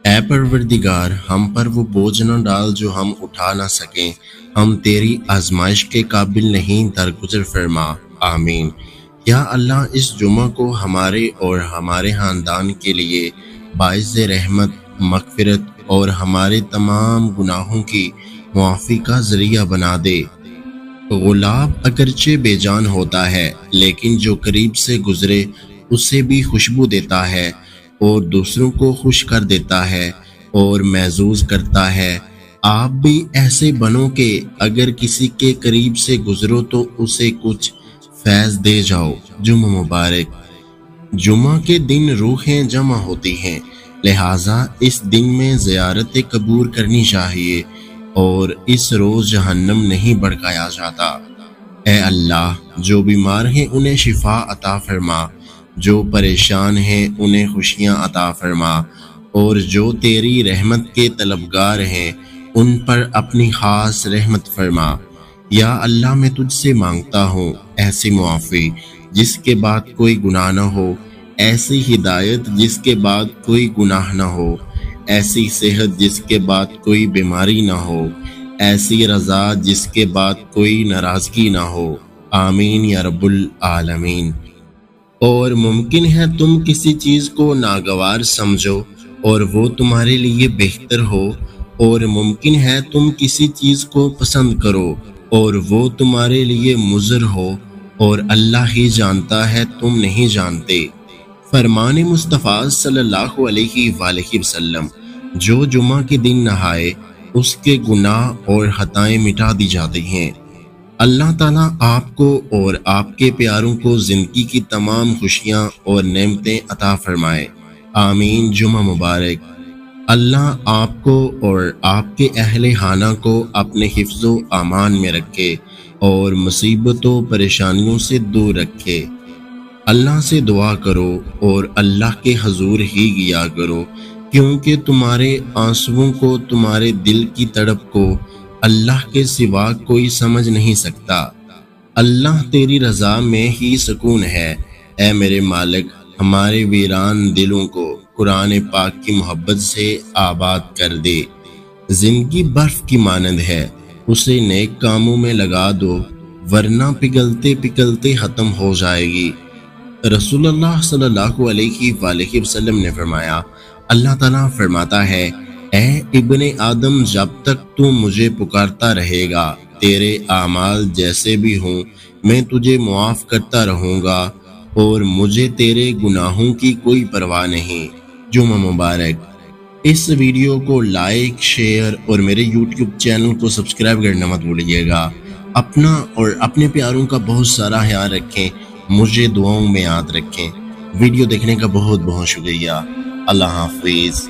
اے پروردگار، ہم پر وہ بوجھ نہ ڈال جو ہم اٹھا نہ سکیں، ہم تیری آزمائش کے قابل نہیں، درگزر فرما، آمین۔ یا اللہ، اس جمعہ کو ہمارے اور ہمارے خاندان کے لیے باعث رحمت، مغفرت اور ہمارے تمام گناہوں کی معافی کا ذریعہ بنا دے۔ گلاب اگرچہ بے جان ہوتا ہے، لیکن جو قریب سے گزرے اسے بھی خوشبو دیتا ہے اور دوسروں کو خوش کر دیتا ہے اور محظوظ کرتا ہے۔ آپ بھی ایسے بنو کہ اگر کسی کے قریب سے گزرو تو اسے کچھ فیض دے جاؤ۔ جمعہ مبارک۔ جمعہ کے دن روحیں جمع ہوتی ہیں، لہٰذا اس دن میں زیارت قبور کرنی چاہیے اور اس روز جہنم نہیں بھڑکایا جاتا۔ اے اللہ، جو بیمار ہیں انہیں شفا عطا فرما، جو پریشان ہیں انہیں خوشیاں عطا فرما، اور جو تیری رحمت کے طلبگار ہیں ان پر اپنی خاص رحمت فرما۔ یا اللہ، میں تجھ سے مانگتا ہوں ایسی معافی جس کے بعد کوئی گناہ نہ ہو، ایسی ہدایت جس کے بعد کوئی گناہ نہ ہو، ایسی صحت جس کے بعد کوئی بیماری نہ ہو، ایسی رضا جس کے بعد کوئی ناراضگی نہ ہو، آمین یا رب العالمین۔ اور ممکن ہے تم کسی چیز کو ناگوار سمجھو اور وہ تمہارے لیے بہتر ہو، اور ممکن ہے تم کسی چیز کو پسند کرو اور وہ تمہارے لیے مضر ہو، اور اللہ ہی جانتا ہے، تم نہیں جانتے۔ فرمان مصطفیٰ صلی اللہ علیہ وآلہ وسلم، جو جمعہ کے دن نہائے اس کے گناہ اور خطائیں مٹا دی جاتی ہیں۔ اللہ تعالیٰ آپ کو اور آپ کے پیاروں کو زندگی کی تمام خوشیاں اور نعمتیں عطا فرمائے، آمین۔ جمعہ مبارک۔ اللہ آپ کو اور آپ کے اہل خانہ کو اپنے حفظ و امان میں رکھے اور مصیبتوں پریشانیوں سے دور رکھے۔ اللہ سے دعا کرو اور اللہ کے حضور ہی گیا کرو، کیونکہ تمہارے آنسوؤں کو، تمہارے دل کی تڑپ کو اللہ کے سوا کوئی سمجھ نہیں سکتا۔ اللہ تیری رضا میں ہی سکون ہے۔ اے میرے مالک، ہمارے ویران دلوں کو قرآن پاک کی محبت سے آباد کر دے۔ زندگی برف کی مانند ہے، اسے نیک کاموں میں لگا دو، ورنہ پگھلتے پگھلتے ختم ہو جائے گی۔ رسول اللہ صلی اللہ علیہ وآلہ وسلم نے فرمایا، اللہ تعالیٰ فرماتا ہے، اے ابن آدم، جب تک تو مجھے پکارتا رہے گا، تیرے اعمال جیسے بھی ہوں میں تجھے معاف کرتا رہوں گا، اور مجھے تیرے گناہوں کی کوئی پرواہ نہیں۔ جمعہ مبارک۔ اس ویڈیو کو لائک، شیئر اور میرے یوٹیوب چینل کو سبسکرائب کرنا مت بھولیے گا۔ اپنا اور اپنے پیاروں کا بہت سارا خیال رکھیں، مجھے دعاؤں میں یاد رکھیں۔ ویڈیو دیکھنے کا بہت بہت شکریہ۔ اللہ حافظ۔